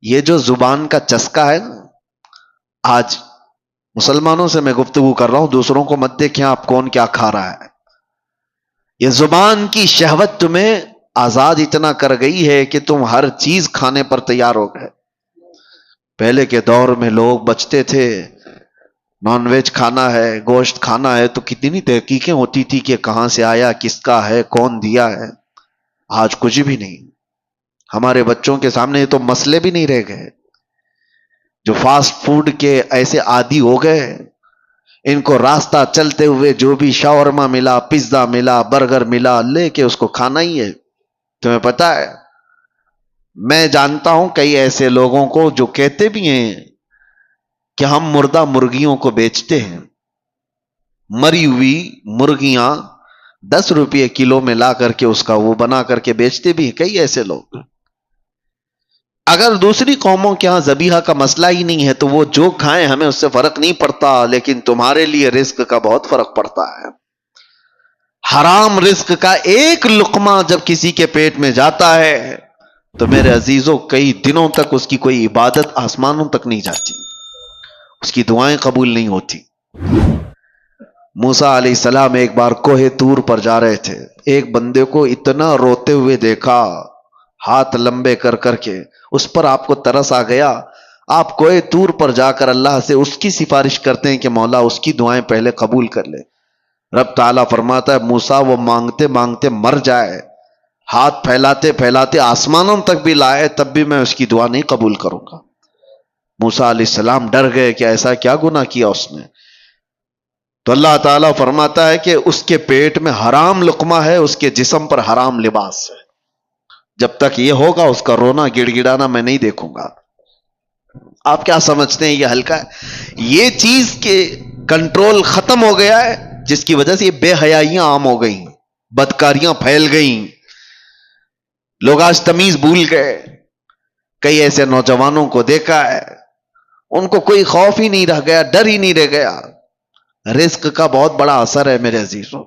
یہ جو زبان کا چسکا ہے نا، آج مسلمانوں سے میں گفتگو کر رہا ہوں، دوسروں کو مت دیکھیں آپ کون کیا کھا رہا ہے. یہ زبان کی شہوت تمہیں آزاد اتنا کر گئی ہے کہ تم ہر چیز کھانے پر تیار ہو گئے. پہلے کے دور میں لوگ بچتے تھے، نان ویج کھانا ہے، گوشت کھانا ہے، تو کتنی تحقیقیں ہوتی تھی کہ کہاں سے آیا، کس کا ہے، کون دیا ہے. آج کچھ بھی نہیں. ہمارے بچوں کے سامنے یہ تو مسئلے بھی نہیں رہ گئے. جو فاسٹ فوڈ کے ایسے عادی ہو گئے، ان کو راستہ چلتے ہوئے جو بھی شاورما ملا، پیزا ملا، برگر ملا، لے کے اس کو کھانا ہی ہے. تمہیں پتا ہے، میں جانتا ہوں کئی ایسے لوگوں کو جو کہتے بھی ہیں کہ ہم مردہ مرغیوں کو بیچتے ہیں. مری ہوئی مرغیاں 10 روپے کلو میں لا کر کے اس کا وہ بنا کر کے بیچتے بھی ہیں کئی ایسے لوگ. اگر دوسری قوموں کے ہاں ذبیحہ کا مسئلہ ہی نہیں ہے تو وہ جو کھائیں ہمیں اس سے فرق نہیں پڑتا، لیکن تمہارے لیے رزق کا بہت فرق پڑتا ہے. حرام رزق کا ایک لقمہ جب کسی کے پیٹ میں جاتا ہے تو میرے عزیزوں کئی دنوں تک اس کی کوئی عبادت آسمانوں تک نہیں جاتی، اس کی دعائیں قبول نہیں ہوتی. موسیٰ علیہ السلام ایک بار کوہ طور پر جا رہے تھے، ایک بندے کو اتنا روتے ہوئے دیکھا، ہاتھ لمبے کر کر کے. اس پر آپ کو ترس آ گیا. آپ کوہ طور پر جا کر اللہ سے اس کی سفارش کرتے ہیں کہ مولا اس کی دعائیں پہلے قبول کر لے. رب تعالیٰ فرماتا ہے موسیٰ وہ مانگتے مانگتے مر جائے، ہاتھ پھیلاتے پھیلاتے آسمانوں تک بھی لائے، تب بھی میں اس کی دعا نہیں قبول کروں گا. موسیٰ علیہ السلام ڈر گئے کہ ایسا کیا گناہ کیا اس نے. تو اللہ تعالیٰ فرماتا ہے کہ اس کے پیٹ میں حرام لقمہ ہے، اس کے جسم پر حرام لباس ہے. جب تک یہ ہوگا اس کا رونا گڑ گڑانا میں نہیں دیکھوں گا. آپ کیا سمجھتے ہیں یہ ہلکا ہے؟ یہ چیز کے کنٹرول ختم ہو گیا ہے، جس کی وجہ سے یہ بے حیائیاں عام ہو گئیں، بدکاریاں پھیل گئیں، لوگ آج تمیز بھول گئے. کئی ایسے نوجوانوں کو دیکھا ہے، ان کو کوئی خوف ہی نہیں رہ گیا، ڈر ہی نہیں رہ گیا. رزق کا بہت بڑا اثر ہے میرے عزیزوں.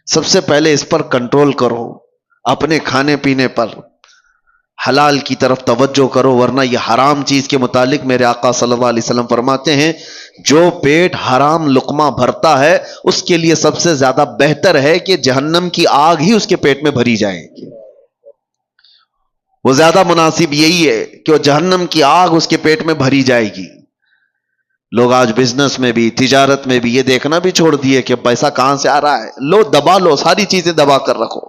سب سے پہلے اس پر کنٹرول کرو، اپنے کھانے پینے پر حلال کی طرف توجہ کرو، ورنہ یہ حرام چیز کے متعلق میرے آقا صلی اللہ علیہ وسلم فرماتے ہیں جو پیٹ حرام لقمہ بھرتا ہے اس کے لیے سب سے زیادہ بہتر ہے کہ جہنم کی آگ ہی اس کے پیٹ میں بھری جائے گی. وہ زیادہ مناسب یہی ہے کہ وہ جہنم کی آگ اس کے پیٹ میں بھری جائے گی. لوگ آج بزنس میں بھی تجارت میں بھی یہ دیکھنا بھی چھوڑ دیے کہ پیسہ کہاں سے آ رہا ہے. لو دبا لو، ساری چیزیں دبا کر رکھو.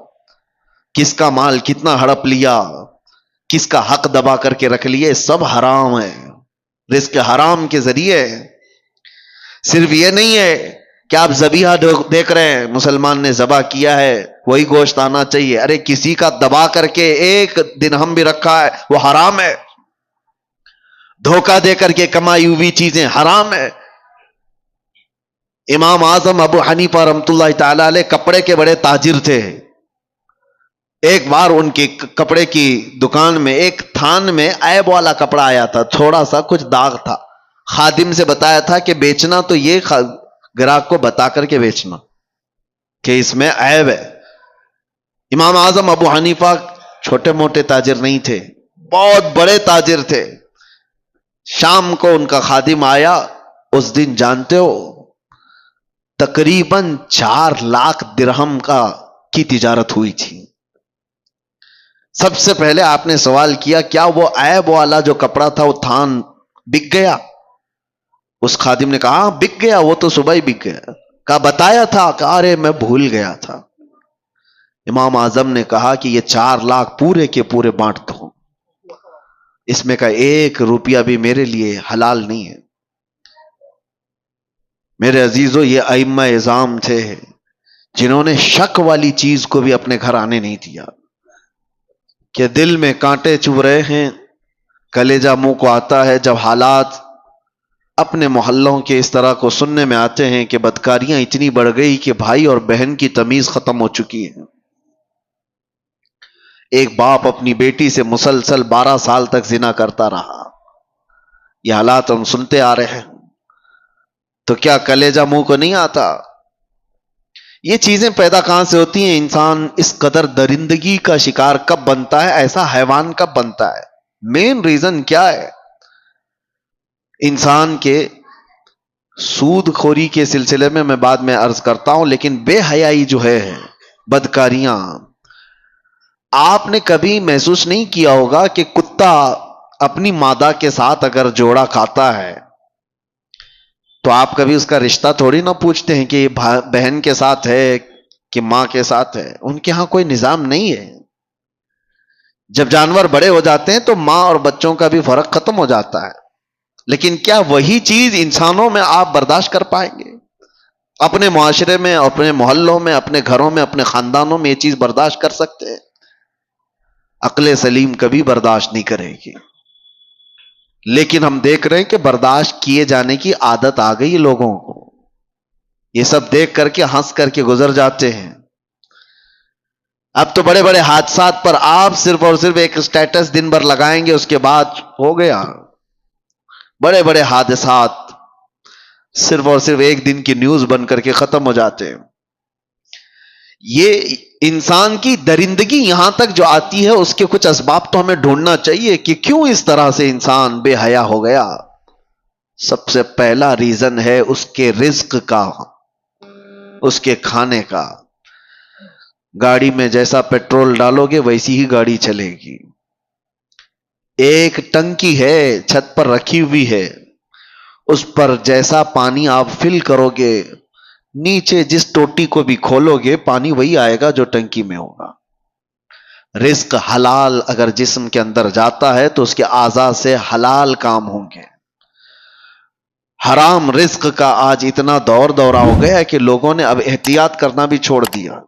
کس کا مال کتنا ہڑپ لیا، کس کا حق دبا کر کے رکھ لیے، سب حرام ہے. رزق حرام کے ذریعے. صرف یہ نہیں ہے کہ آپ ذبیحہ دیکھ رہے ہیں، مسلمان نے ذبح کیا ہے وہی گوشت آنا چاہیے. ارے کسی کا دبا کر کے ایک دن ہم بھی رکھا ہے وہ حرام ہے. دھوکہ دے کر کے کمائی ہوئی چیزیں حرام ہے. امام اعظم ابو حنیفہ رحمۃ اللہ تعالی علیہ کپڑے کے بڑے تاجر تھے. ایک بار ان کی کپڑے کی دکان میں ایک تھان میں عیب والا کپڑا آیا تھا، تھوڑا سا کچھ داغ تھا. خادم سے بتایا تھا کہ بیچنا تو یہ گراہک کو بتا کر کے بیچنا کہ اس میں عیب ہے. امام اعظم ابو حنیفہ چھوٹے موٹے تاجر نہیں تھے، بہت بڑے تاجر تھے. شام کو ان کا خادم آیا. اس دن جانتے ہو تقریباً 4 لاکھ درہم کی تجارت ہوئی تھی. سب سے پہلے آپ نے سوال کیا کیا وہ عیب والا جو کپڑا تھا وہ تھان بک گیا؟ اس خادم نے کہا بک گیا، وہ تو صبح ہی بک گیا. کہا بتایا تھا؟ کہا ارے میں بھول گیا تھا. امام اعظم نے کہا کہ یہ 4 لاکھ پورے کے پورے بانٹ دو، اس میں کا 1 روپیہ بھی میرے لیے حلال نہیں ہے. میرے عزیزوں یہ ائمہ اعظام تھے جنہوں نے شک والی چیز کو بھی اپنے گھر آنے نہیں دیا. کہ دل میں کانٹے چبھ رہے ہیں، کلیجہ منہ کو آتا ہے جب حالات اپنے محلوں کے اس طرح کو سننے میں آتے ہیں کہ بدکاریاں اتنی بڑھ گئی کہ بھائی اور بہن کی تمیز ختم ہو چکی ہے. ایک باپ اپنی بیٹی سے مسلسل 12 سال تک زنا کرتا رہا. یہ حالات ہم سنتے آ رہے ہیں، تو کیا کلیجہ منہ کو نہیں آتا؟ یہ چیزیں پیدا کہاں سے ہوتی ہیں؟ انسان اس قدر درندگی کا شکار کب بنتا ہے، ایسا حیوان کب بنتا ہے مین ریزن کیا ہے؟ انسان کے سود خوری کے سلسلے میں بعد میں عرض کرتا ہوں، لیکن بے حیائی جو ہے، بدکاریاں، آپ نے کبھی محسوس نہیں کیا ہوگا کہ کتا اپنی مادہ کے ساتھ اگر جوڑا کھاتا ہے تو آپ کبھی اس کا رشتہ تھوڑی نہ پوچھتے ہیں کہ یہ بہن کے ساتھ ہے کہ ماں کے ساتھ ہے؟ ان کے ہاں کوئی نظام نہیں ہے۔ جب جانور بڑے ہو جاتے ہیں تو ماں اور بچوں کا بھی فرق ختم ہو جاتا ہے، لیکن کیا وہی چیز انسانوں میں آپ برداشت کر پائیں گے؟ اپنے معاشرے میں، اپنے محلوں میں، اپنے گھروں میں، اپنے خاندانوں میں یہ چیز برداشت کر سکتے ہیں؟ عقل سلیم کبھی برداشت نہیں کرے گی۔ لیکن ہم دیکھ رہے ہیں کہ برداشت کیے جانے کی عادت آ گئی لوگوں کو، یہ سب دیکھ کر کے ہنس کر کے گزر جاتے ہیں۔ اب تو بڑے بڑے حادثات پر آپ صرف اور صرف ایک سٹیٹس دن بھر لگائیں گے، اس کے بعد ہو گیا۔ بڑے بڑے حادثات صرف اور صرف ایک دن کی نیوز بن کر کے ختم ہو جاتے ہیں۔ یہ انسان کی درندگی یہاں تک جو آتی ہے، اس کے کچھ اسباب تو ہمیں ڈھونڈنا چاہیے کہ کیوں اس طرح سے انسان بے حیا ہو گیا۔ سب سے پہلا ریزن ہے اس کے رزق کا، اس کے کھانے کا۔ گاڑی میں جیسا پیٹرول ڈالو گے ویسی ہی گاڑی چلے گی۔ ایک ٹنکی ہے چھت پر رکھی ہوئی ہے، اس پر جیسا پانی آپ فل کرو گے، نیچے جس ٹوٹی کو بھی کھولو گے پانی وہی آئے گا جو ٹنکی میں ہوگا۔ رزق حلال اگر جسم کے اندر جاتا ہے تو اس کے اعضاء سے حلال کام ہوں گے۔ حرام رزق کا آج اتنا دورہ ہو گیا کہ لوگوں نے اب احتیاط کرنا بھی چھوڑ دیا۔